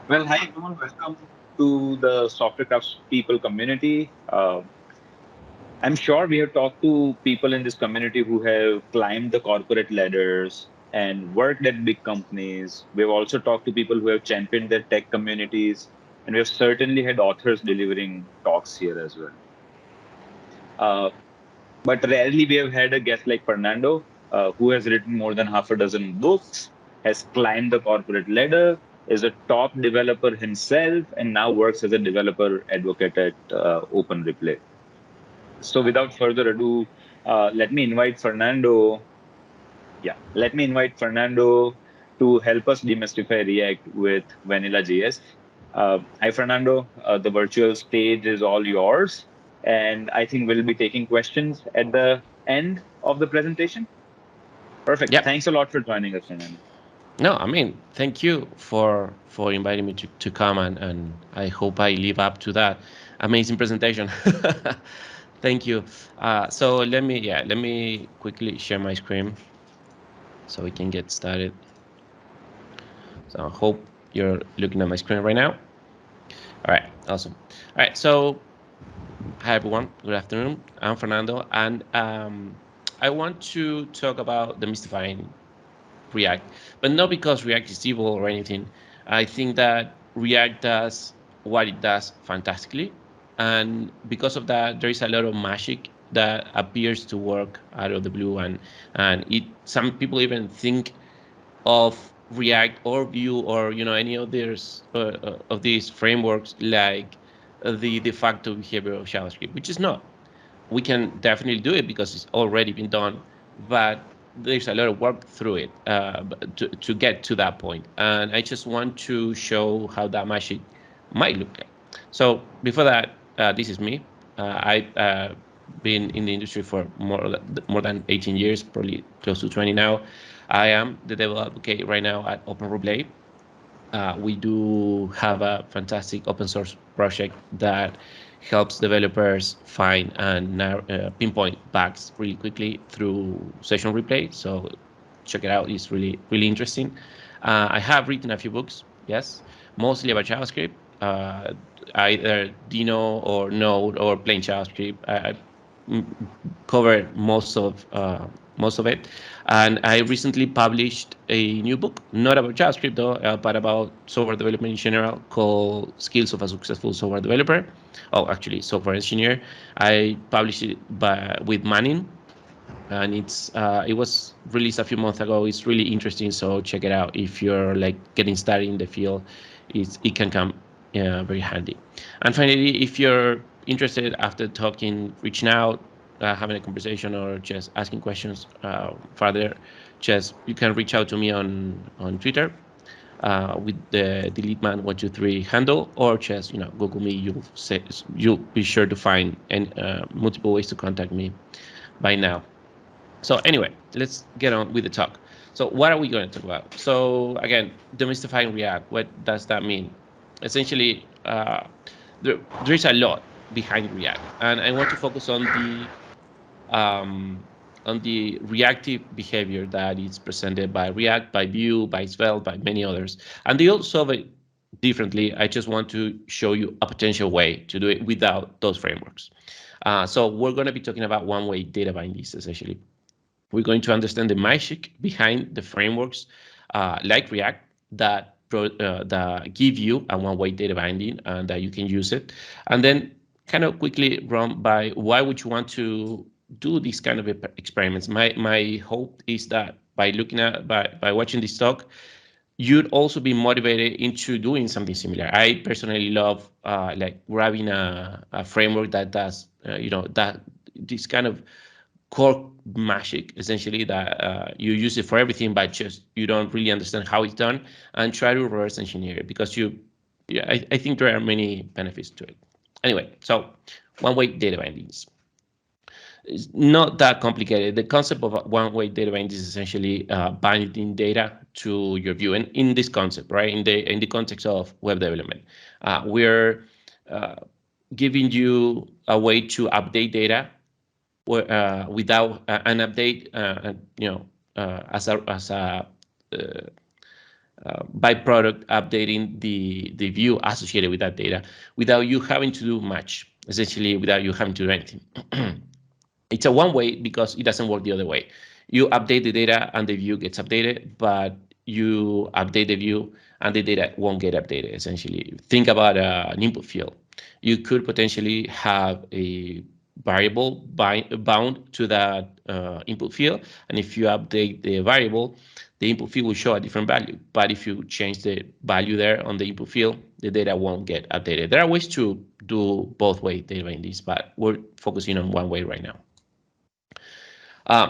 Well, hi everyone. Welcome to the Software Crafts People community. I'm sure we have talked to people in this community who have climbed the corporate ladders and worked at big companies. We've also talked to people who have championed their tech communities, and we've certainly had authors delivering talks here as well. Uh, but rarely we have had a guest like Fernando, who has written more than half a dozen books, has climbed the corporate ladder, is a top developer himself, and now works as a developer advocate at Open Replay. So without further ado, let me invite Fernando. Yeah, let me invite Fernando to help us demystify React with Vanilla JS. Hi, Fernando. The virtual stage is all yours. And I think we'll be taking questions at the end of the presentation. Perfect. Yep. Thanks a lot for joining us, Fernando. No, I mean, thank you for inviting me to come and I hope I live up to that amazing presentation. Thank you. So let me quickly share my screen so we can get started. So I hope you're looking at my screen right now. All right, awesome. All right, so hi everyone. Good afternoon. I'm Fernando, and I want to talk about demystifying React, but not because React is evil or anything. I think that React does what it does fantastically, and because of that, there is a lot of magic that appears to work out of the blue, and it. Some people even think of React or Vue or any of these frameworks like the de facto behavior of JavaScript, which is not. We can definitely do it because it's already been done, but there's a lot of work through it to get to that point. And I just want to show how that magic might look like. So before that, this is me. I've been in the industry for more than 18 years, probably close to 20 now. I am the developer advocate right now at OpenReplay. We do have a fantastic open source project that helps developers find and pinpoint bugs really quickly through session replay. So check it out; it's really interesting. I have written a few books, yes, mostly about JavaScript, either Dino or Node or plain JavaScript. I covered most of it. And I recently published a new book, not about JavaScript though, but about software development in general, called Skills of a Successful Software Developer. Oh, actually, software engineer. I published it with Manning, and it was released a few months ago. It's really interesting, so check it out if you're like getting started in the field. It can come very handy. And finally, if you're interested after talking, reaching out, having a conversation, or just asking questions further, just you can reach out to me on Twitter with the DeleteMan123 handle, or just Google me. You'll be sure to find multiple ways to contact me by now. So anyway, let's get on with the talk. So what are we going to talk about? So again, demystifying React. What does that mean? Essentially, there is a lot behind React, and I want to focus um, on the reactive behavior that is presented by React, by Vue, by Svelte, by many others, and they all solve it differently. I just want to show you a potential way to do it without those frameworks. So we're going to be talking about one-way data bindings essentially. We're going to understand the magic behind the frameworks like React that give you a one-way data binding and that you can use it. And then kind of quickly run by why would you want to do these kind of experiments. My hope is that by looking at by watching this talk, you'd also be motivated into doing something similar. I personally love like grabbing a framework that does that this kind of core magic essentially that you use it for everything, but just you don't really understand how it's done, and try to reverse engineer it because I think there are many benefits to it. Anyway, so one-way data bindings. It's not that complicated. The concept of a one-way data binding is essentially binding data to your view. And in this concept, right, in the context of web development, we're uh, giving you a way to update data without an update, as a byproduct updating the view associated with that data without you having to do much, essentially without you having to do anything. It's a one way because it doesn't work the other way. You update the data and the view gets updated, but you update the view and the data won't get updated. Essentially, think about an input field. You could potentially have a variable bound to that input field, and if you update the variable, the input field will show a different value. But if you change the value there on the input field, the data won't get updated. There are ways to do both way data bindings, but we're focusing on one way right now.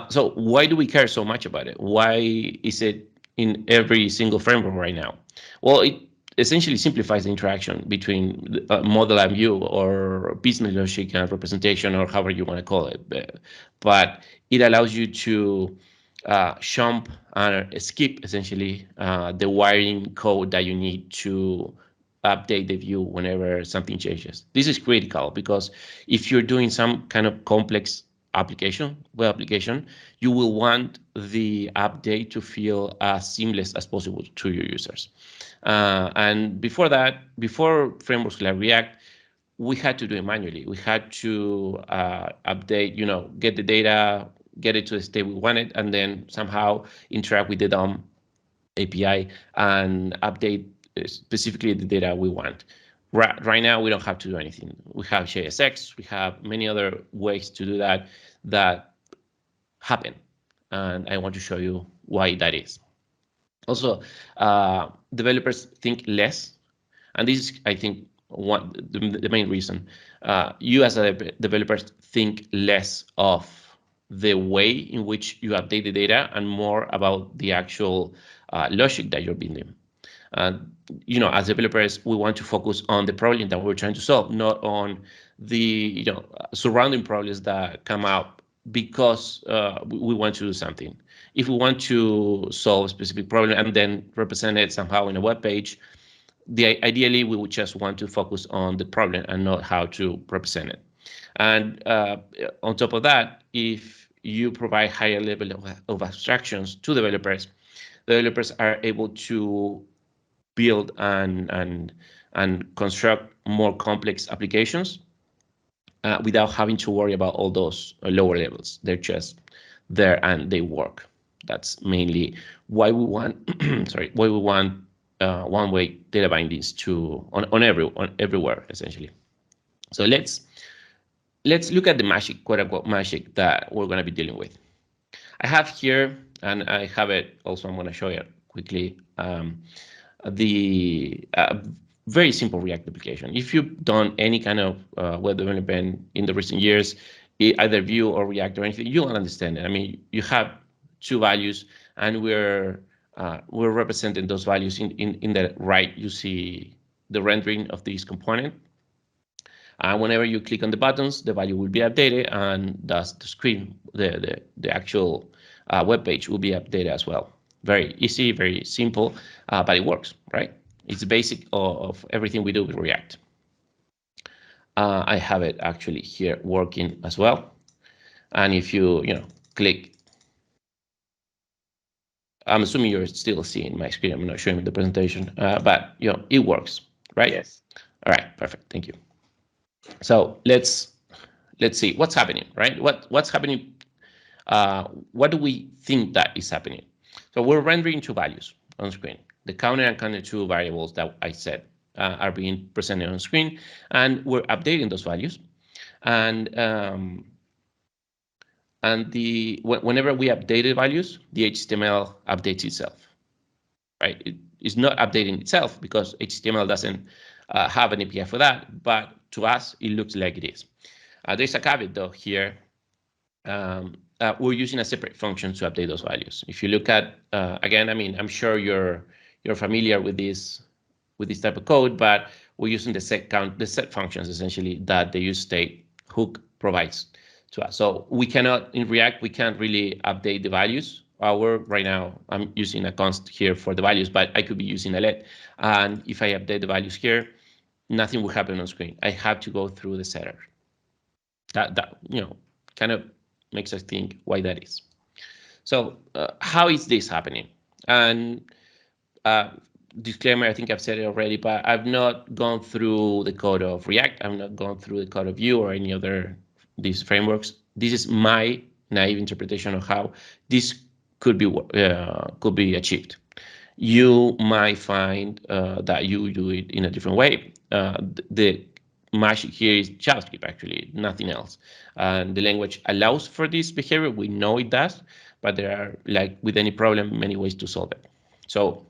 So why do we care so much about it? Why is it in every single framework right now? Well, it essentially simplifies the interaction between model and view, or business logic and representation, or however you want to call it. But it allows you to jump and skip essentially the wiring code that you need to update the view whenever something changes. This is critical because if you're doing some kind of complex web application, you will want the update to feel as seamless as possible to your users. And before that, before frameworks like React, we had to do it manually. We had to update, get the data, get it to the state we wanted, and then somehow interact with the DOM API and update specifically the data we want. Right now, we don't have to do anything. We have JSX, we have many other ways to do that happen. And I want to show you why that is. Also, developers think less, and this is, I think, the main reason. You as a developer think less of the way in which you update the data and more about the actual logic that you're building. And as developers, we want to focus on the problem that we're trying to solve, not on the surrounding problems that come up because we want to do something. If we want to solve a specific problem and then represent it somehow in a web page, ideally we would just want to focus on the problem and not how to represent it. And on top of that, if you provide higher level of abstractions to developers are able to build and construct more complex applications without having to worry about all those lower levels. They're just there and they work. That's mainly why we want one-way data bindings on everywhere essentially. So let's look at the magic, quote unquote magic, that we're going to be dealing with. I have here, and I have it also. I'm going to show you quickly. The very simple React application. If you've done any kind of web development in the recent years, either Vue or React or anything, you'll understand it. I mean, you have two values, and we're representing those values in the right. You see the rendering of this component. And whenever you click on the buttons, the value will be updated, and thus the screen, the actual web page will be updated as well. Very easy, very simple, but it works, right? It's the basic of everything we do with React. I have it actually here working as well. And if you click, I'm assuming you're still seeing my screen. I'm not showing the presentation, but it works, right? Yes. All right, perfect. Thank you. So let's see what's happening, right? What's happening? What do we think that is happening? So we're rendering two values on screen. The counter and counter2 variables that I said are being presented on screen, and we're updating those values. And whenever we update the values, the HTML updates itself, right? It's not updating itself because HTML doesn't have an API for that, but to us, it looks like it is. There's a caveat though here. We're using a separate function to update those values. If you look at, again, I mean, I'm sure you're familiar with this type of code, but we're using the set functions essentially that the useState hook provides to us. So we cannot, in React, we can't really update the values. Right now, I'm using a const here for the values, but I could be using a let. And if I update the values here, nothing will happen on screen. I have to go through the setter. That kind of makes us think why that is. So how is this happening? And disclaimer, I think I've said it already, but I've not gone through the code of React. I've not gone through the code of Vue or any other these frameworks. This is my naive interpretation of how this could be achieved. You might find that you do it in a different way. The magic here is JavaScript, actually, nothing else. And the language allows for this behavior. We know it does, but there are, like with any problem, many ways to solve it. So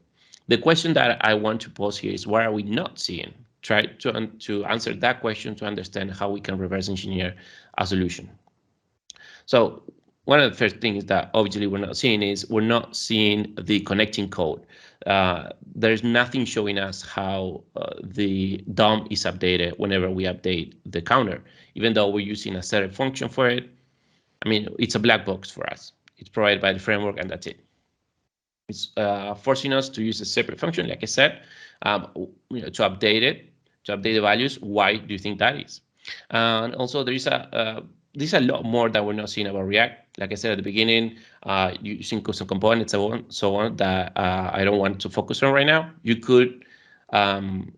the question that I want to pose here is, what are we not seeing? Try to answer that question to understand how we can reverse engineer a solution. So one of the first things that obviously we're not seeing is we're not seeing the connecting code. There's nothing showing us how the DOM is updated whenever we update the counter, even though we're using a setup function for it. I mean, it's a black box for us. It's provided by the framework, and that's it. It's forcing us to use a separate function, like I said, to update it, to update the values. Why do you think that is? And also, there's a lot more that we're not seeing about React. Like I said at the beginning, using custom components, so on that I don't want to focus on right now. You could, and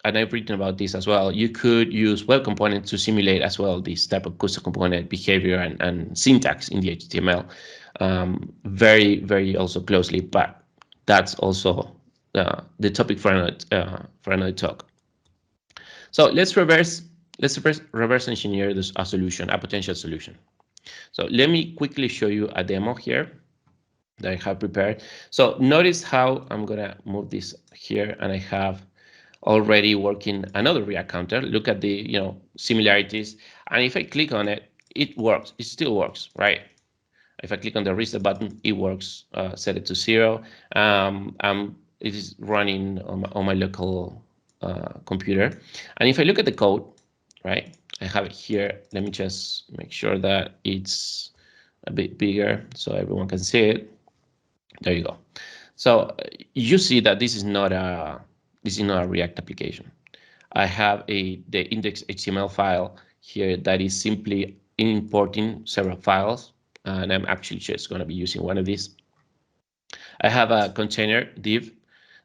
I've written about this as well. You could use web components to simulate as well this type of custom component behavior and syntax in the HTML very, very also closely. But that's also the topic for another talk. So let's reverse engineer this a solution, a potential solution. So let me quickly show you a demo here that I have prepared. So notice how I'm gonna move this here, and I have already working another React counter. Look at the similarities, and if I click on it, it works. It still works, right? If I click on the reset button, it works. Set it to 0. It is running on my local computer. And if I look at the code, right, I have it here. Let me just make sure that it's a bit bigger so everyone can see it. There you go. So you see that this is not a React application. I have the index HTML file here that is simply importing several files, and I'm actually just going to be using one of these. I have a container div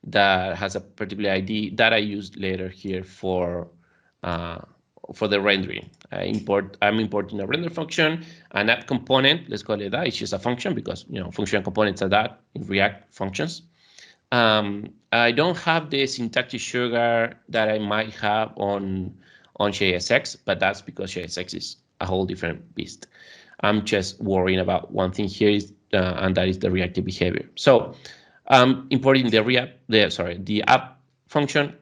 that has a particular ID that I used later here uh, for the rendering. I'm importing a render function, an app component. Let's call it that. It's just a function because function components are that in React functions. I don't have the syntactic sugar that I might have on JSX, but that's because JSX is a whole different beast. I'm just worrying about one thing here, and that is the reactive behavior. So I'm importing the app function,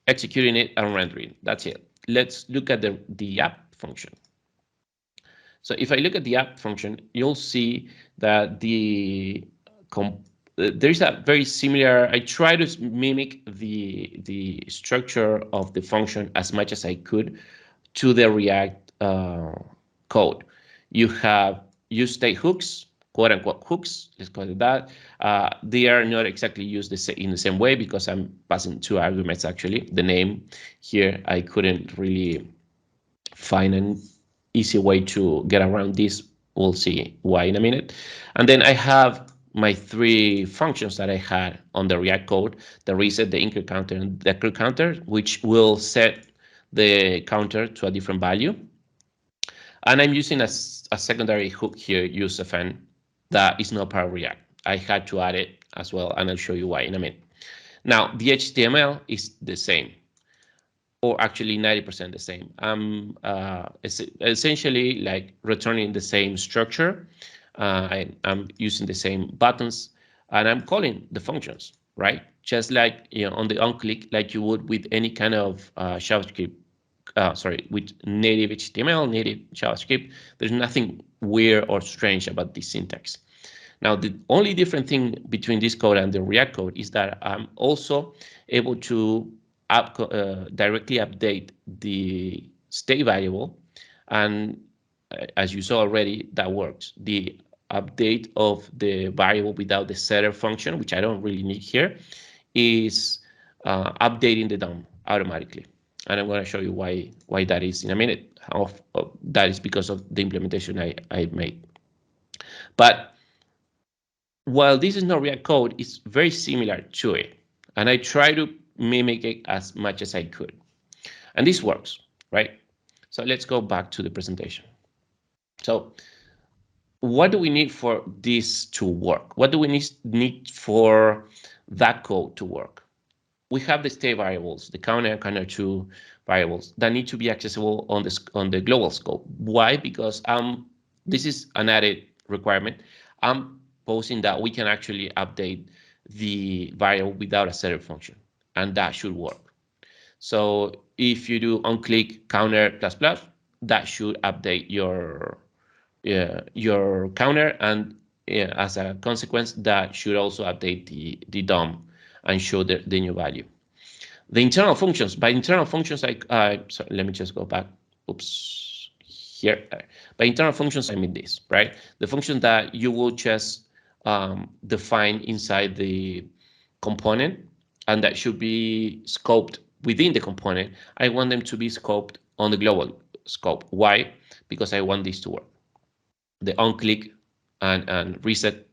executing it, and rendering. That's it. Let's look at the app function. So if I look at the app function, you'll see that there's a very similar. I try to mimic the structure of the function as much as I could to the React code. You state hooks, quote unquote hooks. Let's call it that. They are not exactly used in the same way because I'm passing two arguments. Actually, the name here I couldn't really find an easy way to get around this. We'll see why in a minute. And then I have my three functions that I had on the React code: the reset, the increment counter, and the accrue counter, which will set the counter to a different value. And I'm using a secondary hook here, useFn, that is not part of React. I had to add it as well, and I'll show you why in a minute. Now, the HTML is the same, or actually 90% the same. I'm essentially like returning the same structure. I'm using the same buttons, and I'm calling the functions, right? Just like on the onClick, like you would with any kind of JavaScript. With native HTML, native JavaScript. There's nothing weird or strange about this syntax. Now, the only different thing between this code and the React code is that I'm also able to directly update the state variable. And as you saw already, that works. The update of the variable without the setter function, which I don't really need here, is updating the DOM automatically. And I'm going to show you why that is in a minute. That is because of the implementation I made. But while this is not React code, it's very similar to it. And I try to mimic it as much as I could. And this works, right? So let's go back to the presentation. So what do we need for this to work? What do we need for that code to work? We have the state variables, the counter and counter2 variables that need to be accessible on the global scope. Why? Because this is an added requirement. I'm posing that we can actually update the variable without a setter function, and that should work. So if you do onClick counter plus plus, that should update your counter, and as a consequence, that should also update the DOM and show the new value. The internal functions, by internal functions, sorry, let me just go back. Oops, here. By internal functions, I mean this, right? The function that you will just define inside the component, and that should be scoped within the component. I want them to be scoped on the global scope. Why? Because I want this to work. The onClick and reset,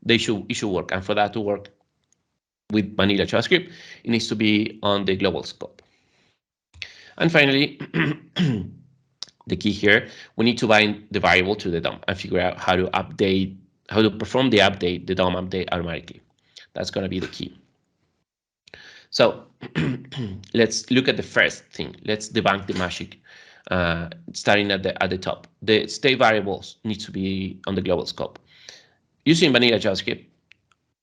it should work. And for that to work with vanilla JavaScript, it needs to be on the global scope. And finally, the key here, we need to bind the variable to the DOM and figure out how to perform the update, the DOM update automatically. That's going to be the key. So let's look at the first thing. Let's debunk the magic, starting at the top. The state variables need to be on the global scope. Using vanilla JavaScript,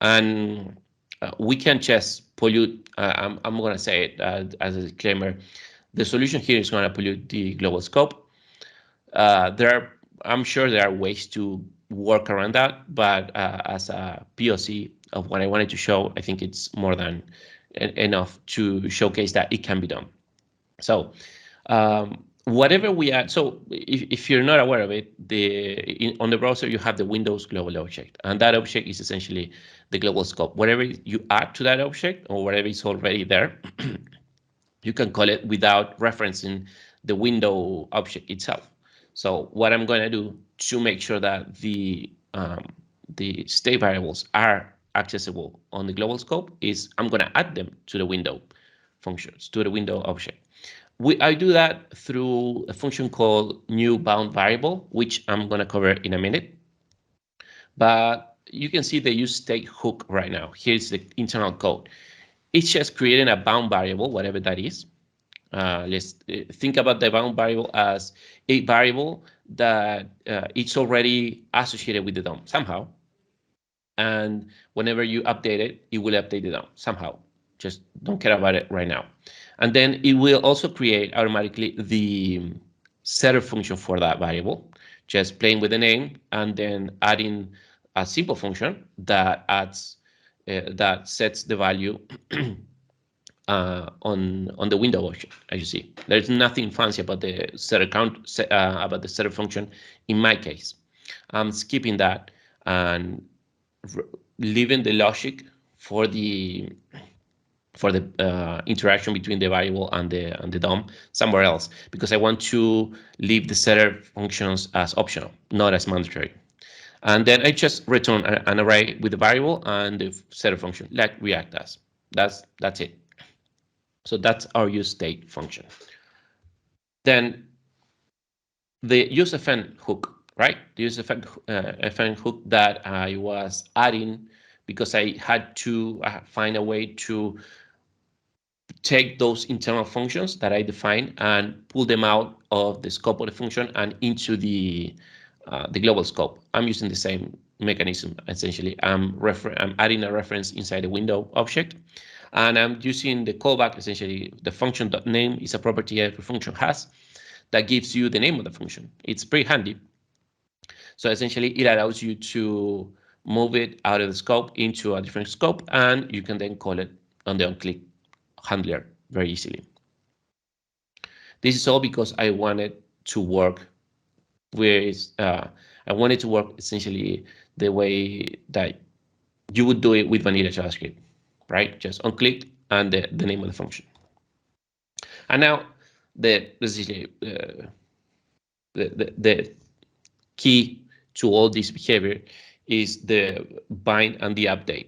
and we can just pollute, I'm going to say it as a disclaimer, the solution here is going to pollute the global scope. I'm sure there are ways to work around that, but as a POC of what I wanted to show, I think it's more than enough to showcase that it can be done. So whatever we add, so if you're not aware of it, on the browser you have the Windows global object, and that object is essentially the global scope. Whatever you add to that object or whatever is already there, you can call it without referencing the window object itself. So what I'm going to do to make sure that the state variables are accessible on the global scope is I'm going to add them to the window functions, to the window object. I do that through a function called new bound variable, which I'm going to cover in a minute. But you can see the use state hook right now. Here's the internal code. It's just creating a bound variable, whatever that is. Let's think about the bound variable as a variable that it's already associated with the DOM somehow. And whenever you update it, it will update the DOM somehow. Just don't care about it right now. And then it will also create automatically the setter function for that variable, just playing with the name and then adding a simple function that that sets the value on the window object, as you see. There's nothing fancy about the setter count about the setter function in my case. I'm skipping that and leaving the logic for the interaction between the variable and the DOM somewhere else, because I want to leave the setter functions as optional, not as mandatory. And then I just return an array with the variable and the setter function, like React does. That's it. So that's our use state function. Then the use fn hook, right? The use fn hook that I was adding because I had to find a way to take those internal functions that I define and pull them out of the scope of the function and into the global scope. I'm using the same mechanism essentially. I'm adding a reference inside the window object, and I'm using the callback. Essentially, the function name is a property every function has that gives you the name of the function. It's pretty handy. So essentially, it allows you to move it out of the scope into a different scope, and you can then call it on the onClick handler very easily. This is all because I wanted to work with, I wanted to work essentially the way that you would do it with vanilla JavaScript, right? Just onClick and the name of the function. And now basically the key to all this behavior is the bind and the update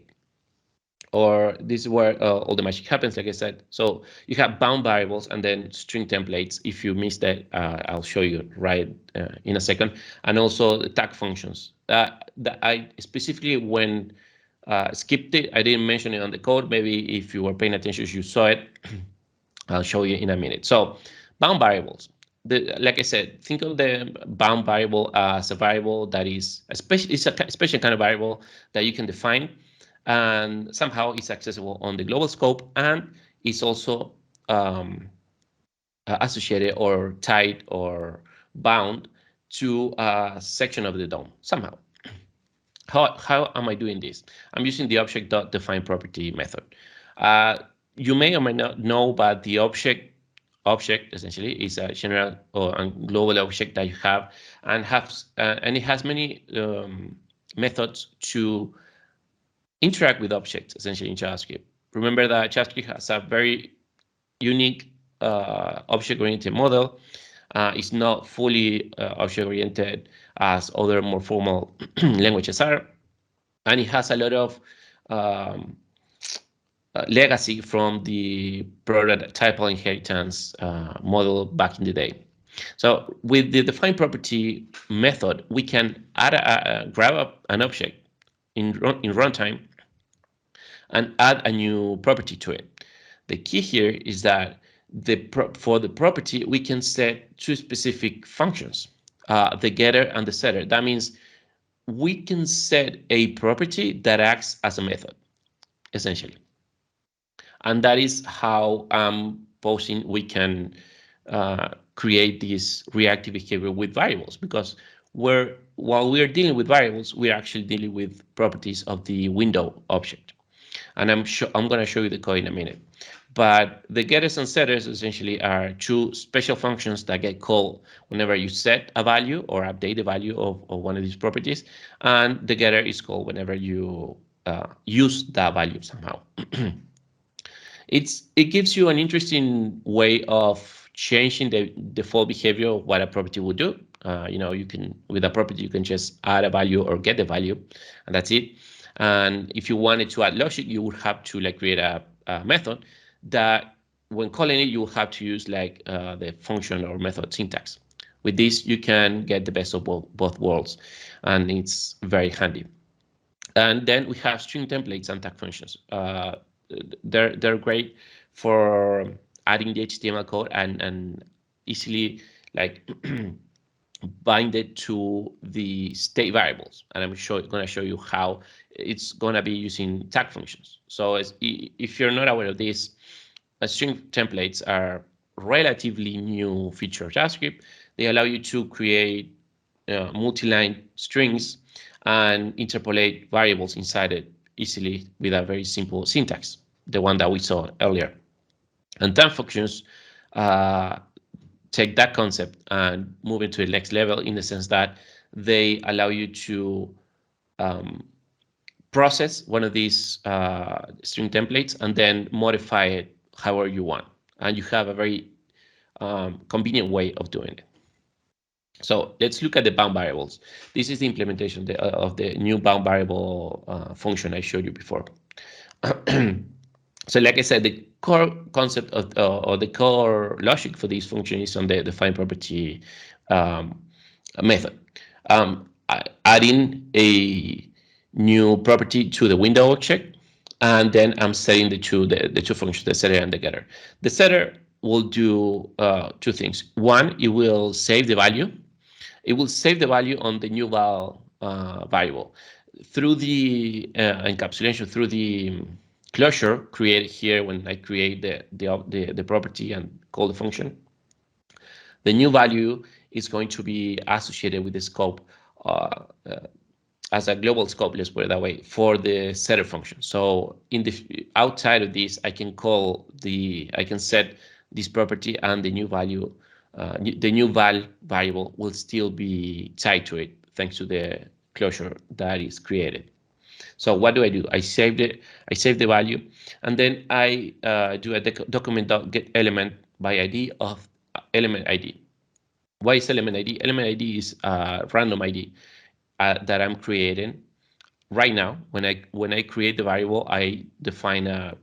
or this is where all the magic happens, like I said. So you have bound variables and then string templates. If you missed that, I'll show you right in a second. And also the tag functions. That I specifically, when skipped it, I didn't mention it on the code. Maybe if you were paying attention, you saw it. I'll show you in a minute. So bound variables. Like I said, think of the bound variable as a variable that is it's a special kind of variable that you can define, and somehow it's accessible on the global scope, and it's also um, associated or tied or bound to a section of the DOM somehow. How am I doing this? I'm using the object.define property method. Uh, you may or may not know, but the object essentially is a general or a global object that you have, and it has many methods to interact with objects essentially in JavaScript. Remember that JavaScript has a very unique object-oriented model. It's not fully object-oriented as other more formal languages are, and it has a lot of um, legacy from the prototypal inheritance model back in the day. So with the define property method, we can grab up an object in runtime and add a new property to it. The key here is that for the property, we can set two specific functions, the getter and the setter. That means we can set a property that acts as a method, essentially. And that is how I'm posing we can create this reactive behavior with variables, because while we're dealing with variables, we're actually dealing with properties of the window object. And I'm going to show you the code in a minute. But the getters and setters essentially are two special functions that get called whenever you set a value or update the value of one of these properties. And the getter is called whenever you use that value somehow. It gives you an interesting way of changing the default behavior of what a property would do. You can, with a property, you can just add a value or get the value, and that's it. And if you wanted to add logic, you would have to like create a method that, when calling it, you will have to use like the function or method syntax. With this, you can get the best of both worlds, and it's very handy. And then we have string templates and tag functions. They're great for adding the HTML code and easily like bind it to the state variables. And I'm going to show you how it's going to be using tag functions. So if you're not aware of this, string templates are relatively new feature of JavaScript. They allow you to create multi-line strings and interpolate variables inside it easily with a very simple syntax, the one that we saw earlier. And tag functions uh, take that concept and move it to the next level, in the sense that they allow you to process one of these string templates and then modify it however you want. And you have a very convenient way of doing it. So let's look at the bound variables. This is the implementation of the new bound variable function I showed you before. So like I said, the core concept of or the core logic for this function is on the define property method. Adding a new property to the window object, and then I'm setting the two functions, the setter and the getter. The setter will do two things. One, it will save the value. It will save the value on the new val variable through the encapsulation, through the closure created here when I create the property and call the function. The new value is going to be associated with the scope uh, uh, as a global scope, let's put it that way, for the setter function. So in the outside of this, I can set this property, and the new value, the new val variable will still be tied to it thanks to the closure that is created. So what do? I saved it. I save the value, and then I do a document get element by ID of element ID. Why is element ID? Element ID is a random ID that I'm creating right now, when I create the variable, I define a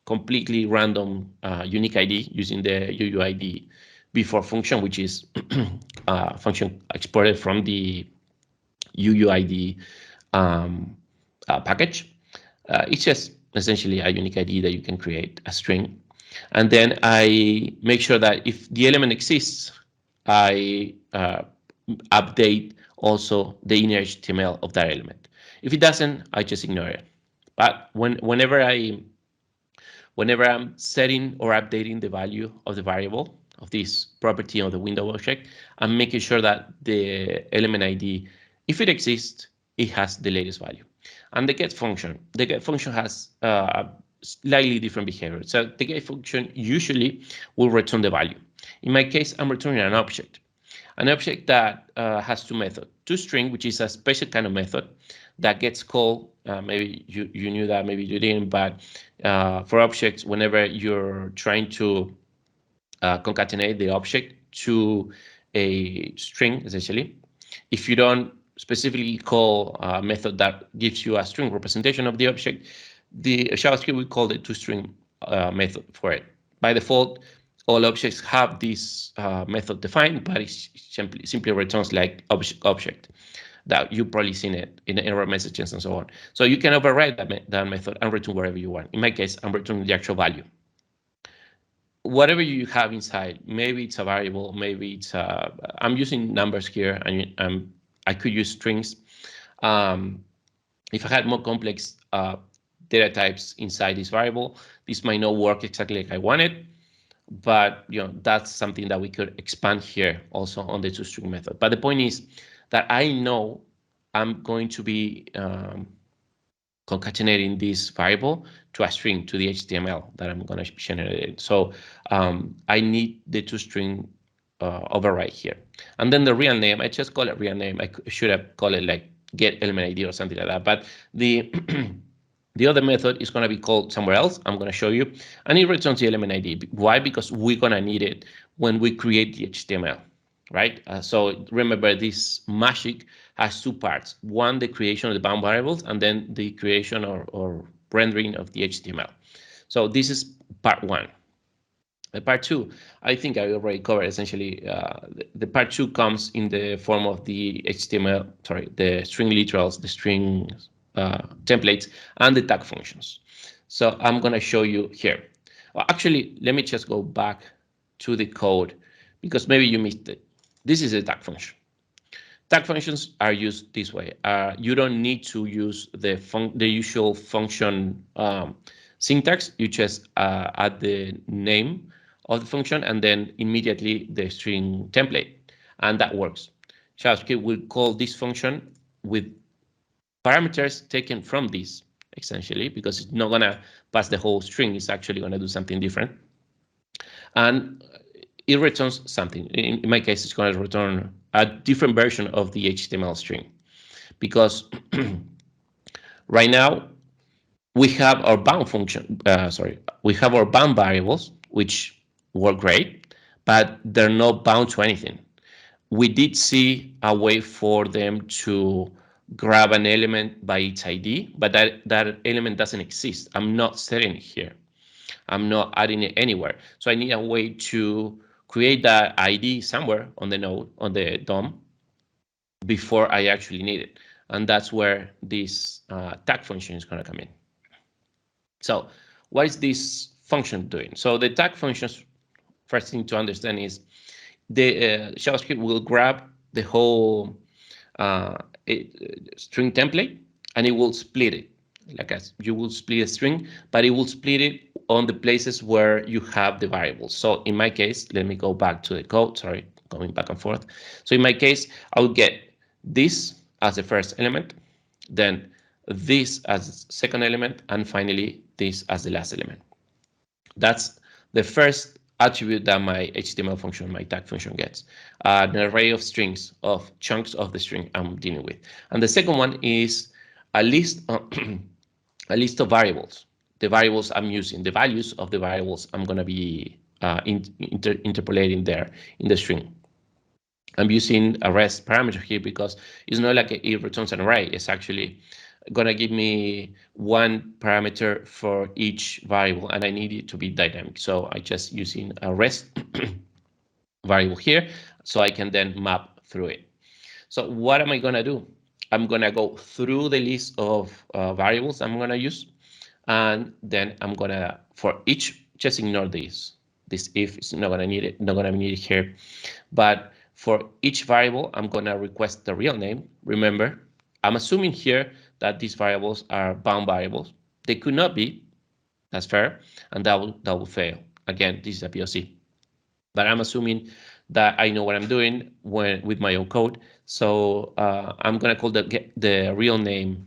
completely random unique ID using the UUID before function, which is a function exported from the UUID um, package. It's just essentially a unique ID that you can create a string. And then I make sure that if the element exists, I update also the inner HTML of that element. If it doesn't, I just ignore it. But whenever I'm setting or updating the value of the variable of this property of the window object, I'm making sure that the element ID, if it exists, it has the latest value. And the get function has slightly different behavior. So the get function usually will return the value. In my case, I'm returning an object that has two methods. ToString, which is a special kind of method that gets called, maybe you knew that, maybe you didn't, but for objects, whenever you're trying to concatenate the object to a string, essentially, if you don't specifically call a method that gives you a string representation of the object, the JavaScript will call the toString method for it. By default, all objects have this method defined, but it simply returns like object that you've probably seen it in the error messages and so on. So you can override that method and return whatever you want. In my case, I'm returning the actual value. Whatever you have inside, maybe it's a variable, maybe it's I'm using numbers here, and I could use strings. Um, if I had more complex data types inside this variable, this might not work exactly like I wanted, but that's something that we could expand here also on the toString method. But the point is that I know I'm going to be concatenating this variable to a string, to the HTML that I'm going to generate. So I need the toString override here. And then the real name, I just call it real name. I should have called it like get element ID or something like that. But the the other method is going to be called somewhere else. I'm going to show you. And it returns the element ID. Why? Because we're going to need it when we create the HTML, right? So remember, this magic has two parts. One, the creation of the bound variables, and then the creation or rendering of the HTML. So this is part one. Part two, I think I already covered essentially. The part two comes in the form of the HTML, sorry, the string literals, the string templates, and the tag functions. So I'm going to show you here. Well, actually, let me just go back to the code because maybe you missed it. This is a tag function. Tag functions are used this way. You don't need to use the usual function syntax. You just add the name of the function and then immediately the string template, and that works. JavaScript will call this function with parameters taken from this, essentially, because it's not going to pass the whole string. It's actually going to do something different. And it returns something. In my case, it's going to return a different version of the HTML string because right now we have our bound function. We have our bound variables, which work great, but they're not bound to anything. We did see a way for them to grab an element by its ID, but that element doesn't exist. I'm not setting it here. I'm not adding it anywhere. So I need a way to create that ID somewhere on the node, on the DOM, before I actually need it. And that's where this tag function is going to come in. So what is this function doing? So the tag functions, first thing to understand is the JavaScript will grab the whole uh, string template and it will split it. Like as you will split a string, but it will split it on the places where you have the variables. So in my case, let me go back to the code. Sorry, going back and forth. So in my case, I will get this as the first element, then this as the second element, and finally this as the last element. That's the first attribute that my HTML function, my tag function gets, an array of strings, of chunks of the string I'm dealing with. And the second one is a list of, a list of variables, the variables I'm using, the values of the variables I'm going to be interpolating there in the string. I'm using a rest parameter here because it's not like it returns an array. It's actually gonna give me one parameter for each variable, and I need it to be dynamic. So I just using a rest variable here, so I can then map through it. So what am I gonna do? I'm gonna go through the list of variables I'm gonna use, and then I'm gonna, for each, just ignore this. This if it's not gonna need it, not gonna need it here. But for each variable, I'm gonna request the real name. Remember, I'm assuming here that these variables are bound variables. They could not be. That's fair, and that will fail. Again, this is a POC, but I'm assuming that I know what I'm doing when with my own code. So I'm gonna call the real name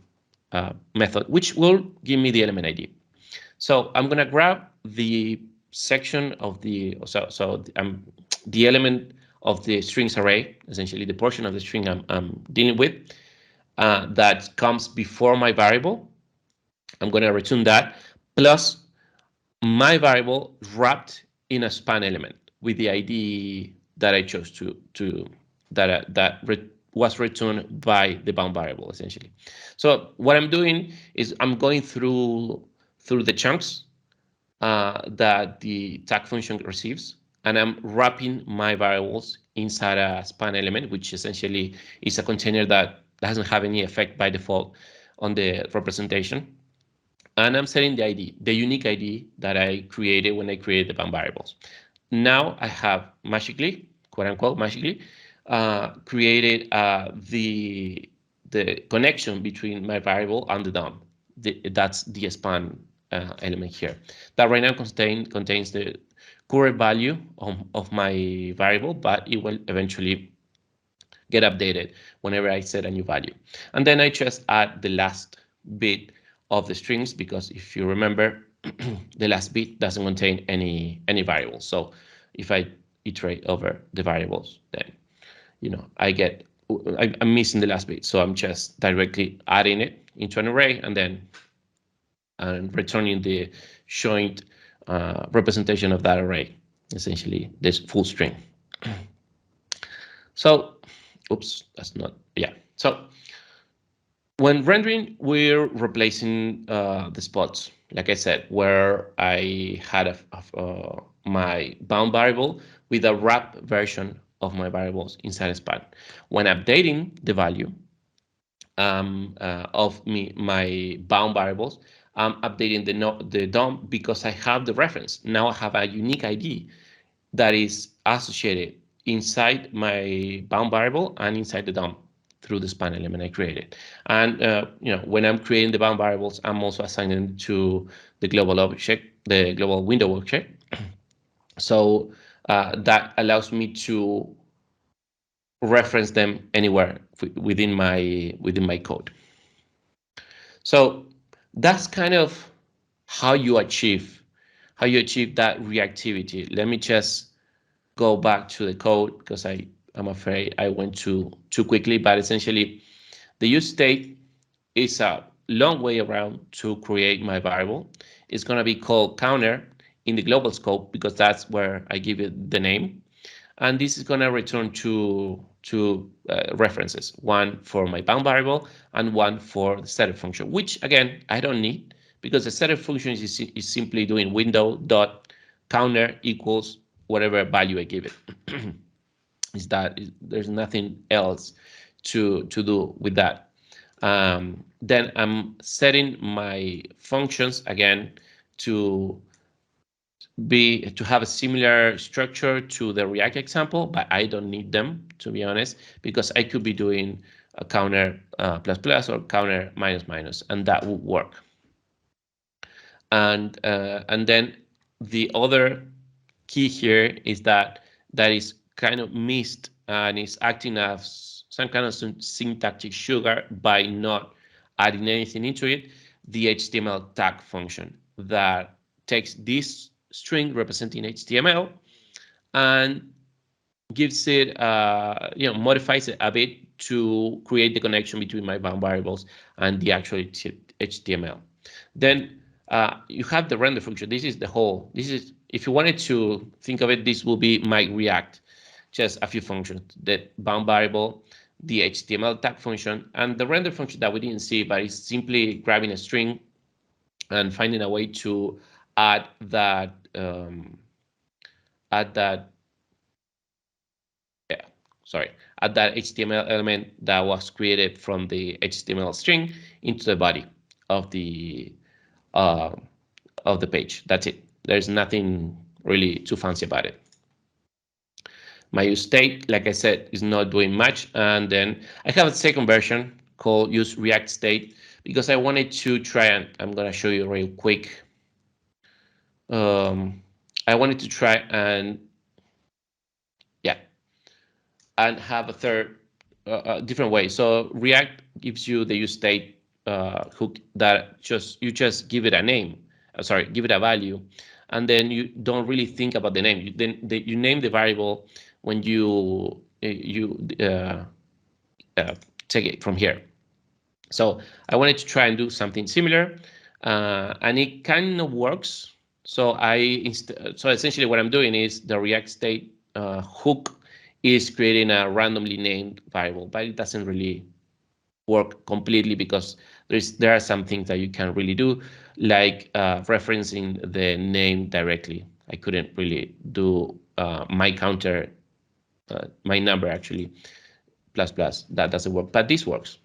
method, which will give me the element ID. So I'm gonna grab the section of the element of the strings array, essentially the portion of the string I'm dealing with that comes before my variable. I'm gonna return that plus my variable wrapped in a span element with the ID that I chose to that was returned by the bound variable essentially. So what I'm doing is I'm going through the chunks that the tag function receives, and I'm wrapping my variables inside a span element, which essentially is a container that doesn't have any effect by default on the representation. And I'm setting the ID, the unique ID that I created when I created the bound variables. Now I have magically, quote unquote, magically created the connection between my variable and the DOM. That's the span element here. That right now contains the current value of my variable, but it will eventually get updated whenever I set a new value. And then I just add the last bit of the strings, because if you remember, the last bit doesn't contain any variables. So if I iterate over the variables, then I'm missing the last bit. So I'm just directly adding it into an array and then returning the joint representation of that array, essentially this full string. So, oops, that's not, yeah. So when rendering, we're replacing the spots, like I said, where I had my bound variable with a wrap version of my variables inside a span. When updating the value of my bound variables, I'm updating the DOM because I have the reference. Now I have a unique ID that is associated inside my bound variable and inside the DOM through the span element I created. And when I'm creating the bound variables, I'm also assigning to the global object, the global window object. So that allows me to reference them anywhere within my code. So that's kind of how you achieve that reactivity. Let me just go back to the code because I'm afraid I went too quickly. But essentially, the use state is a long way around to create my variable. It's going to be called counter in the global scope because that's where I give it the name. And this is going to return two references, one for my bound variable and one for the setup function, which again I don't need because the setup function is simply doing window dot counter equals whatever value I give it. There's nothing else to do with that. Then I'm setting my functions again to have a similar structure to the React example, but I don't need them, to be honest, because I could be doing a counter plus plus or counter minus minus, and that would work. And then the other key here is that is kind of missed and is acting as some kind of syntactic sugar by not adding anything into it, the HTML tag function that takes this string representing HTML and gives it, modifies it a bit to create the connection between my bound variables and the actual HTML. Then you have the render function. This is, if you wanted to think of it, this will be my React, just a few functions, the bound variable, the HTML tag function, and the render function that we didn't see, but it's simply grabbing a string and finding a way to add that add that yeah, sorry, add that HTML element that was created from the HTML string into the body of the uh, of the page. That's it. There's nothing really too fancy about it. My use state, like I said, is not doing much. And then I have a second version called use React state because I wanted to try, and I'm going to show you real quick. I wanted to try and yeah, and have a third different way. So React gives you the use state hook that just give it a name. Sorry, give it a value, and then you don't really think about the name. You name the variable when you take it from here. So I wanted to try and do something similar, and it kind of works. So essentially what I'm doing is the React state hook is creating a randomly named variable, but it doesn't really work completely because there are some things that you can really do, like referencing the name directly. I couldn't really do my counter, my number actually, plus plus. That doesn't work, but this works.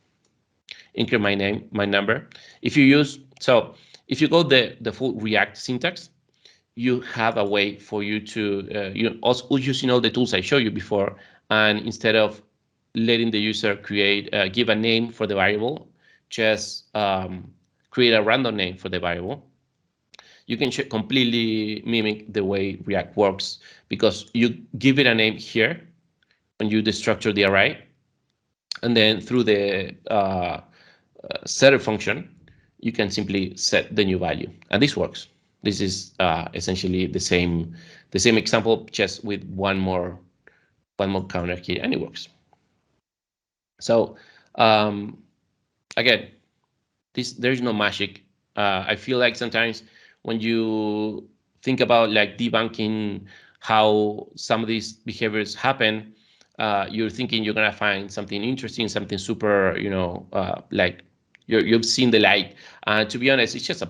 Include my name, my number. If you use so if you go the full React syntax, you have a way for you to also using all the tools I showed you before, and instead of letting the user give a name for the variable, just create a random name for the variable. You can completely mimic the way React works because you give it a name here when you destructure the array, and then through the setter function, you can simply set the new value, and this works. This is essentially the same example, just with one more counter here, and it works. So um, again, there's no magic. I feel like sometimes when you think about like debunking how some of these behaviors happen, you're thinking you're gonna find something interesting, something super, like you've seen the light. To be honest, it's just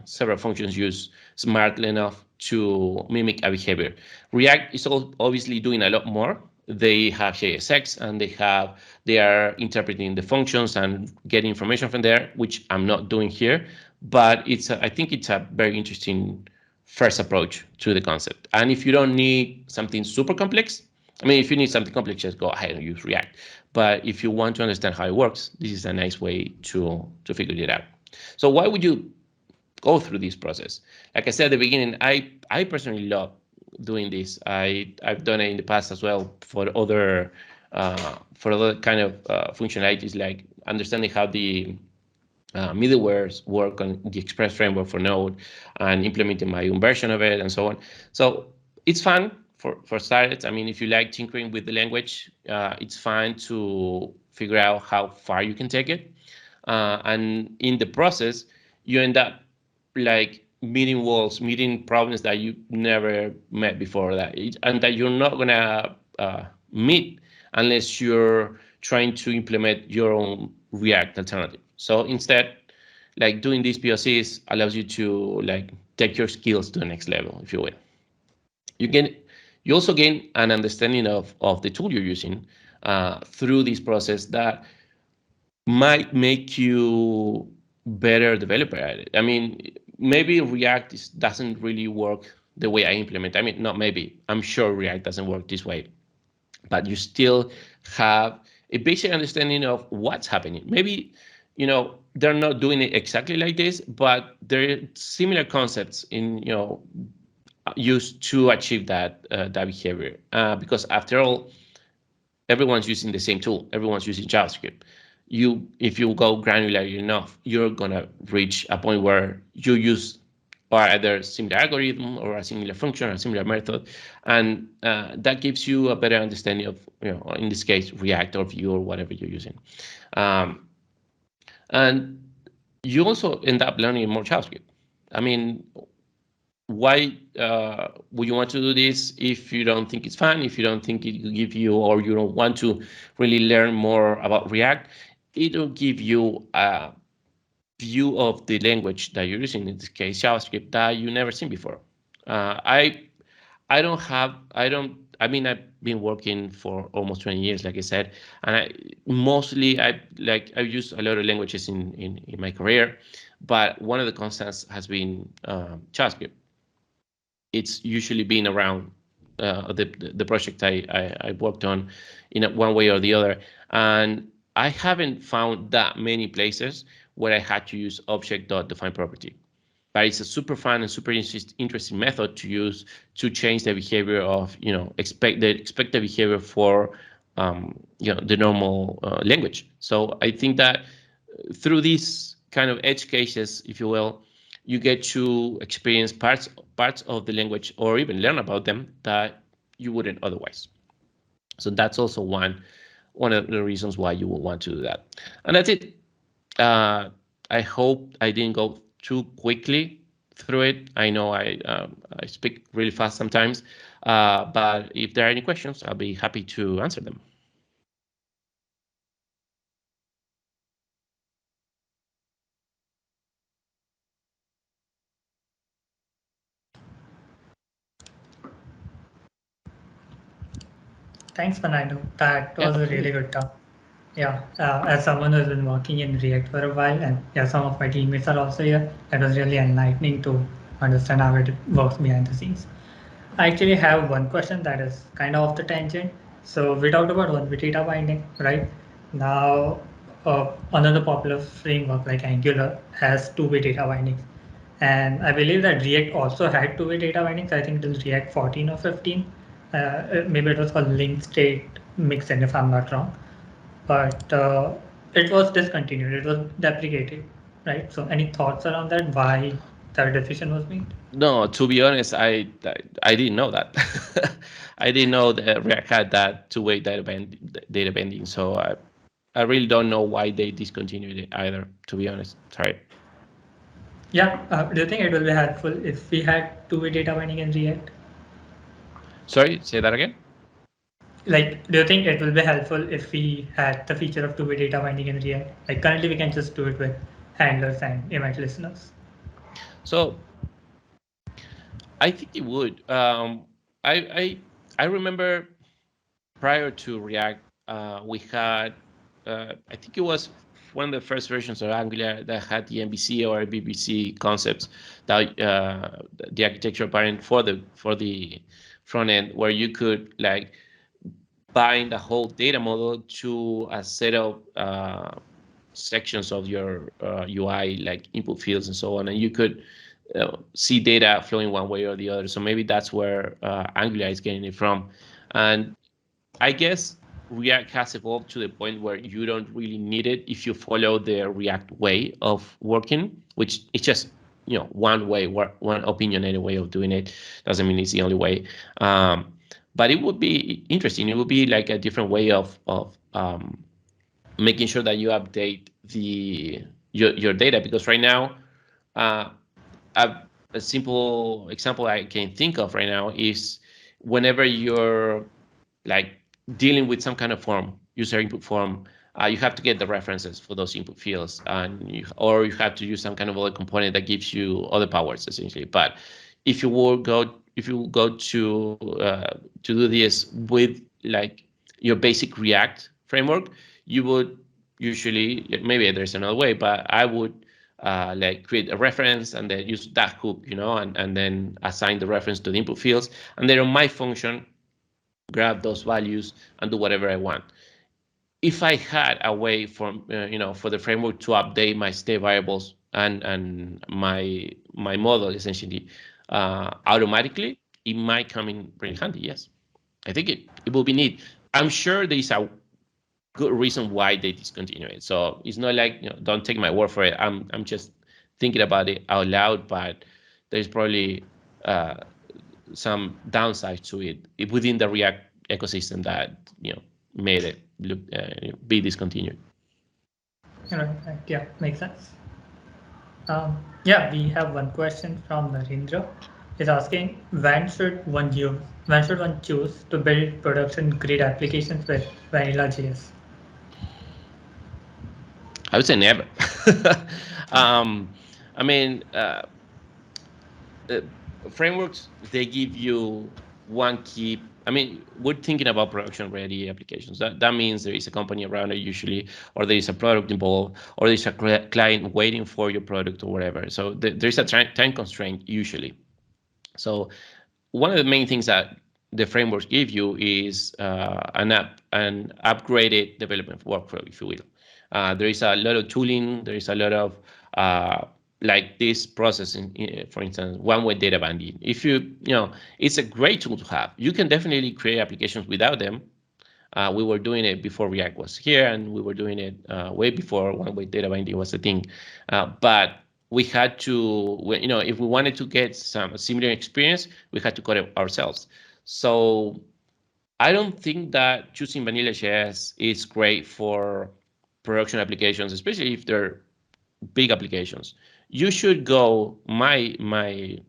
several functions used smartly enough to mimic a behavior. React is obviously doing a lot more. They have JSX and they are interpreting the functions and getting information from there, which I'm not doing here. But I think it's a very interesting first approach to the concept. And if you don't need something super complex, I mean, if you need something complex, just go ahead and use React. But if you want to understand how it works, this is a nice way to figure it out. So why would you go through this process? Like I said at the beginning, I personally love doing this. I've done it in the past as well for other kind of functionalities, like understanding how the middlewares work on the Express framework for Node and implementing my own version of it and so on. So it's fun for starters. I mean, if you like tinkering with the language, it's fun to figure out how far you can take it. And in the process, you end up like meeting walls, meeting problems that you never met before, and that you're not gonna meet unless you're trying to implement your own React alternative. So instead, like doing these POCs allows you to like take your skills to the next level, if you will. You can you also gain an understanding of the tool you're using through this process that might make you better developer at it. I mean, maybe doesn't really work the way I implement. I mean, not maybe. I'm sure React doesn't work this way, but you still have a basic understanding of what's happening. Maybe, they're not doing it exactly like this, but there are similar concepts used to achieve that behavior. Because after all, everyone's using the same tool. Everyone's using JavaScript. If you go granular enough, you're gonna reach a point where you use or either similar algorithm or a similar function or a similar method, and that gives you a better understanding of, in this case, React or Vue or whatever you're using, um, and you also end up learning more JavaScript. I mean, why would you want to do this if you don't think it's fun, if you don't think it will give you, or you don't want to really learn more about React? It'll give you a view of the language that you're using, in this case JavaScript, that you never seen before. I mean, I've been working for almost 20 years, like I said, and I've used a lot of languages in my career, but one of the constants has been JavaScript. It's usually been around the project I worked on in one way or the other, and I haven't found that many places where I had to use object.define property. But it's a super fun and super interesting method to use to change the behavior of, expected behavior for the normal language. So I think that through these kind of edge cases, if you will, you get to experience parts of the language, or even learn about them that you wouldn't otherwise. So that's also one of the reasons why you will want to do that. And that's it. uh, I hope I didn't go too quickly through it. I know I speak really fast sometimes, but if there are any questions, I'll be happy to answer them. Thanks, Fernando. That Yeah, was a really absolutely. good talk. Yeah, as someone who's been working in React for a while, and yeah, some of my teammates are also here, that was really enlightening to understand how it works behind the scenes. I actually have one question that is kind of off the tangent. So we talked about one-way data binding, right? Now, another popular framework like Angular has two-way data bindings. And I believe that React also had two-way data bindings. I think it was React 14 or 15. Maybe it was called link state mixin, if I'm not wrong. But it was discontinued. It was deprecated, right? So any thoughts around that? Why that decision was made? No, to be honest, I didn't know that. I didn't know that React had that two-way data binding. So I really don't know why they discontinued it either. To be honest, sorry. Yeah, do you think it will be helpful if we had two-way data binding in React? Sorry, say that again. Like, do you think it will be helpful if we had the feature of two-way data binding in React? Like, currently we can just do it with handlers and event listeners. So I think it would. I I I remember prior to React, we had, I think it was one of the first versions of Angular that had the MVC or BBC concepts, that the architecture parent for the front end, where you could like bind a whole data model to a set of sections of your UI, like input fields and so on, and you could see data flowing one way or the other. So maybe that's where Angular is getting it from. And I guess React has evolved to the point where you don't really need it if you follow the React way of working, which it's just one way, one opinionated way of doing it. Doesn't mean it's the only way. But it would be interesting. It would be like a different way of making sure that you update your data, because right now, uh, a, a simple example I can think of right now is whenever you're like dealing with some kind of form, user input form, you have to get the references for those input fields, and or you have to use some kind of other component that gives you other powers essentially. But if you go to do this with like your basic React framework, you would usually, maybe there's another way, but I would like create a reference and then use that hook, and then assign the reference to the input fields, and then on my function grab those values and do whatever I want. If I had a way for the framework to update my state variables and my model essentially automatically, it might come in really handy. Yes, I think it will be neat. I'm sure there is a good reason why they discontinue it. So it's not like, don't take my word for it. I'm just thinking about it out loud, but there's probably uh, some downsides to it within the React ecosystem that made it be discontinued. Yeah, makes sense. Yeah, we have one question from Narendra. is asking when should one choose to build production grade applications with vanilla JS? I would say never. um, I mean, uh, frameworks, they give you one key. I mean, we're thinking about production ready applications. That means there is a company around it usually, or there is a product involved, or there's a client waiting for your product or whatever. So there's a time constraint usually. So one of the main things that the frameworks give you is an upgraded development workflow, if you will. There is a lot of tooling. There is a lot of like this processing, for instance, one-way data binding. If it's a great tool to have. You can definitely create applications without them. We were doing it before React was here, and we were doing it way before one-way data binding was a thing. But we had to, if we wanted to get some similar experience, we had to code it ourselves. So I don't think that choosing vanilla JS is great for production applications, especially if they're big applications. You should go. My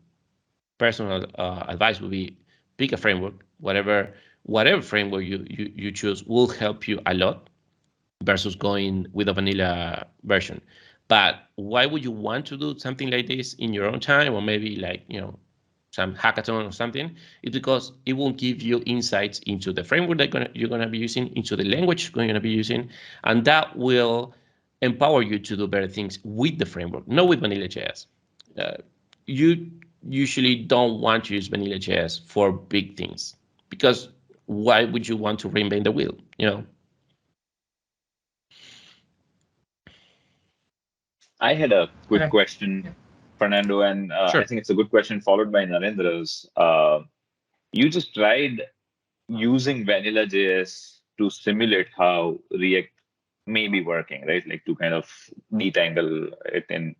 personal advice would be pick a framework. Whatever framework you choose will help you a lot versus going with a vanilla version. But why would you want to do something like this in your own time, or maybe like some hackathon or something? It's because it will give you insights into the framework that you're gonna be using, into the language you're gonna be using, and that will empower you to do better things with the framework, not with vanilla JS. Uh, you usually don't want to use vanilla JS for big things, because why would you want to reinvent the wheel? I had a quick Right. question, Yeah. Fernando, and I Sure. think it's a good question followed by Narendra's. You just tried using vanilla JS to simulate how React may be working, right? Like to kind of detangle it. And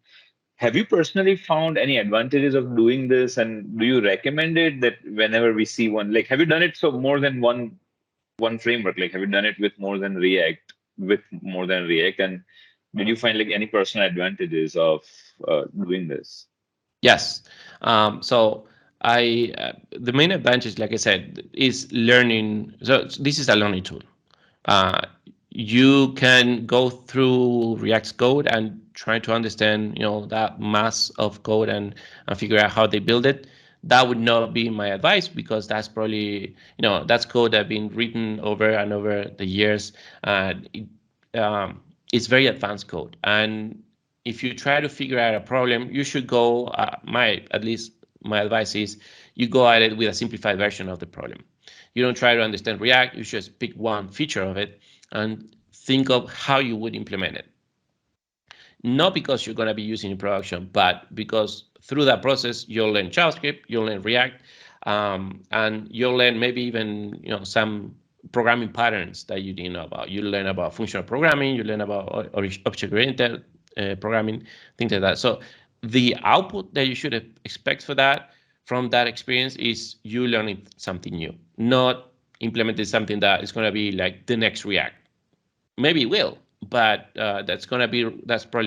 have you personally found any advantages of doing this? And do you recommend it that whenever we see one, like have you done it so more than one framework? Like have you done it with more than React? And did you find like any personal advantages of doing this? Yes. So the main advantage, like I said, is learning. So this is a learning tool. Uh, you can go through React's code and try to understand, that mass of code and figure out how they build it. That would not be my advice, because that's probably, that's code that been written over and over the years. It's very advanced code, and if you try to figure out a problem, you should go. At least my advice is you go at it with a simplified version of the problem. You don't try to understand React. You just pick one feature of it and think of how you would implement it. Not because you're going to be using in production, but because through that process you'll learn JavaScript, you'll learn React, and you'll learn maybe even some programming patterns that you didn't know about. You learn about functional programming, you learn about object-oriented programming, things like that. So the output that you should expect from that experience is you learning something new, not implementing something that is going to be like the next React. Maybe it will, but that's probably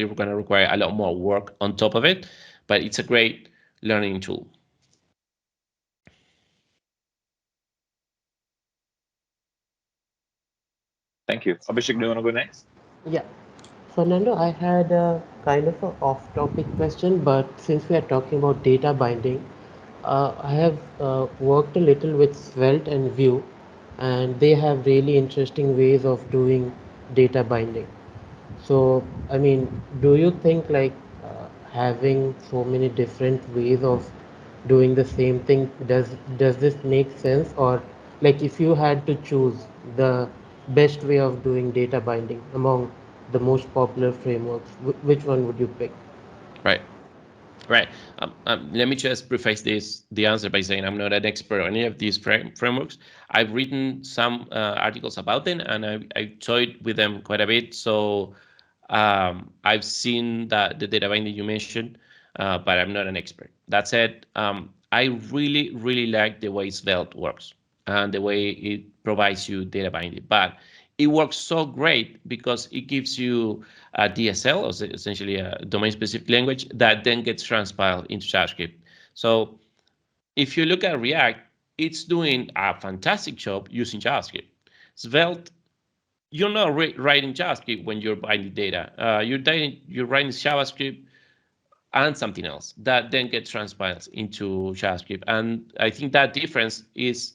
going to require a lot more work on top of it. But it's a great learning tool. Thank you. Abhishek, do you want to go next? Yeah, Fernando, I had a kind of a off-topic question, but since we are talking about data binding, I have worked a little with Svelte and Vue, and they have really interesting ways of doing data binding. So, I mean, do you think like having so many different ways of doing the same thing, does this make sense? Or like if you had to choose the best way of doing data binding among the most popular frameworks, which one would you pick? Right. Right. Let me just preface the answer by saying I'm not an expert on any of these frameworks. I've written some articles about them, and I toyed with them quite a bit. So I've seen the data binding you mentioned, but I'm not an expert. That said, I really, really like the way Svelte works and the way it provides you data binding. But it works so great because it gives you a DSL, or essentially a domain-specific language, that then gets transpiled into JavaScript. So if you look at React, it's doing a fantastic job using JavaScript. Svelte, you're not writing JavaScript when you're binding data. You're writing JavaScript and something else that then gets transpiled into JavaScript. And I think that difference is,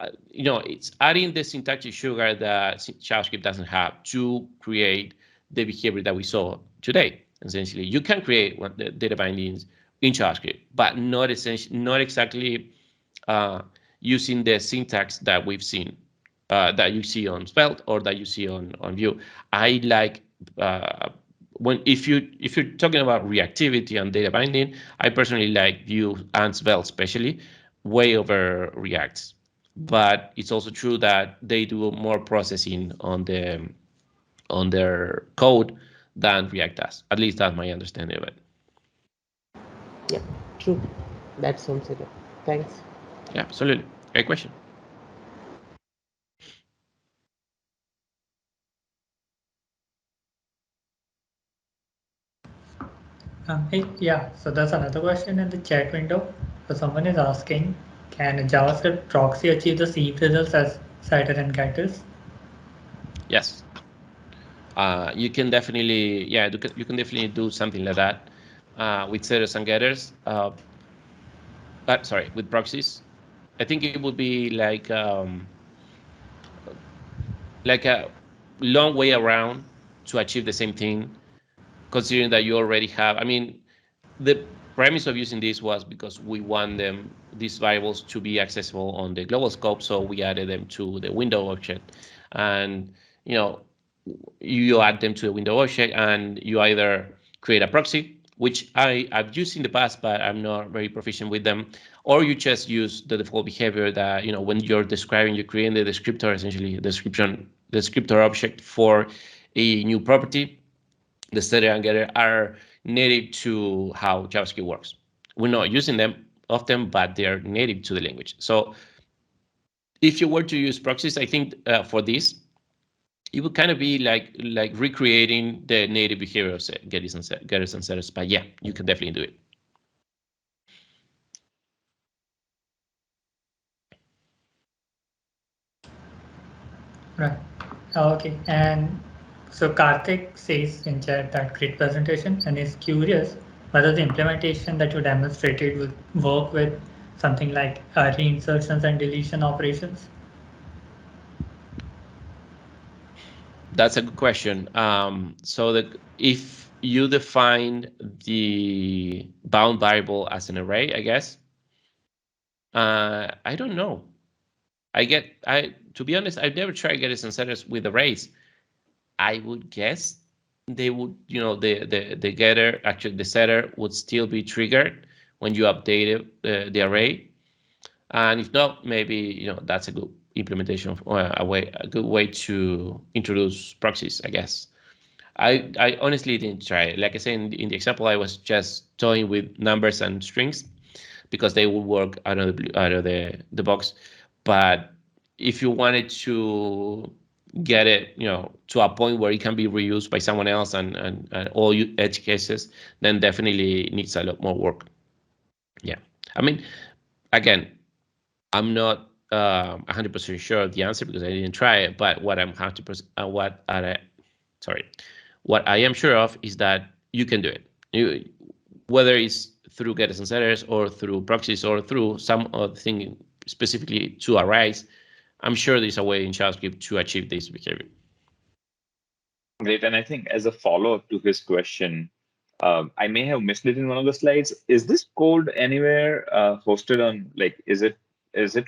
it's adding the syntactic sugar that JavaScript doesn't have to create the behavior that we saw today. Essentially, you can create the data bindings in JavaScript, but not exactly uh, using the syntax that we've seen, that you see on Svelte or that you see on Vue. I like when if you're talking about reactivity and data binding, I personally like Vue and Svelte especially way over React. But it's also true that they do more processing on their code than React does. At least that's my understanding of it. Yeah, true. That sums it up. Thanks. Yeah, absolutely. Great question. Yeah, so that's another question in the chat window. So someone is asking, can a JavaScript proxy achieve the same results as setter and getters? Yes. You can definitely, yeah, you can definitely do something like that with setters and getters. But sorry, with proxies. I think it would be like a long way around to achieve the same thing, considering that you already have. I mean, the premise of using this was because we want these variables to be accessible on the global scope, so we added them to the window object, and you know you add them to a window object, and you either create a proxy, which I've used in the past, but I'm not very proficient with them, or you just use the default behavior that when you're describing, you create the descriptor, essentially the descriptor object for a new property. The setter and getter are native to how JavaScript works. We're not using them often, but they are native to the language. So if you were to use proxies, I think for this, it would kind of be like recreating the native behavior of getters and setters. But yeah, you can definitely do it. Right. Okay. And so Karthik says in chat that great presentation and is curious whether the implementation that you demonstrated will work with something like reinsertions and deletion operations. That's a good question. So if you define the bound variable as an array, I guess, I don't know. To be honest, I've never tried getters and setters with arrays. I would guess they would, the getter, actually the setter would still be triggered when you update the array. And if not, maybe, that's a good implementation of a good way to introduce proxies, I guess. I honestly didn't try it. Like I said, in the example, I was just toying with numbers and strings because they would work out of the box. But if you wanted to get it, to a point where it can be reused by someone else and all edge cases, then definitely needs a lot more work. Yeah, I mean, again, I'm not 100% sure of the answer because I didn't try it. But what I'm 100% what I am sure of is that you can do it. Whether it's through getters and setters or through proxies or through some other thing specifically to arrays, I'm sure there's a way in JavaScript to achieve this behavior. Great. And I think as a follow-up to his question, I may have missed it in one of the slides. Is this code anywhere hosted on, like, is it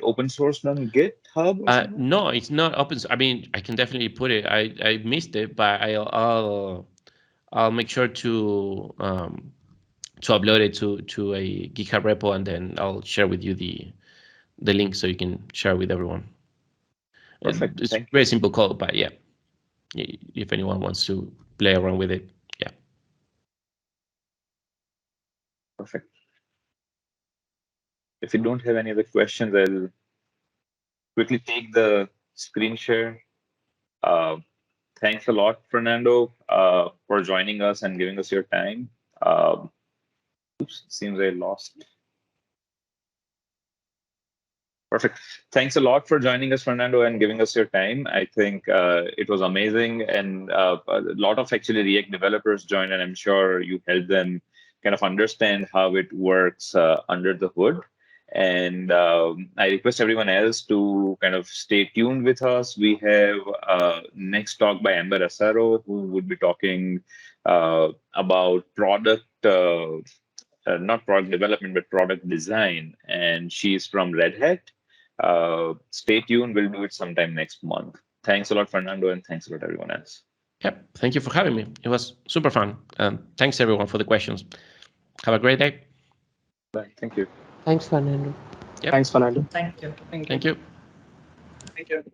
open source on GitHub or something? No, it's not open. I mean, I can definitely put it. I missed it, but I'll make sure to upload it to a GitHub repo, and then I'll share with you the link so you can share with everyone. Perfect. It's Thank you. very simple code, but yeah, if anyone wants to play around with it, yeah. Perfect. If you don't have any other questions, I'll quickly take the screen share. Uh, Thanks a lot, Fernando, for joining us and giving us your time. Oops, seems I lost. Perfect. Thanks a lot for joining us, Fernando, and giving us your time. I think it was amazing, and a lot of actually React developers joined, and I'm sure you helped them kind of understand how it works under the hood. And I request everyone else to kind of stay tuned with us. We have next talk by Amber Asaro, who would be talking about product. Not product development, but product design. And she's from Red Hat. Stay tuned. We'll do it sometime next month. Thanks a lot, Fernando, and thanks a lot, everyone else. Yep. Thank you for having me. It was super fun. And thanks, everyone, for the questions. Have a great day. Bye. Thank you. Thanks, Fernando. Yep. Thanks, Fernando. Thank you. Thank you. Thank you.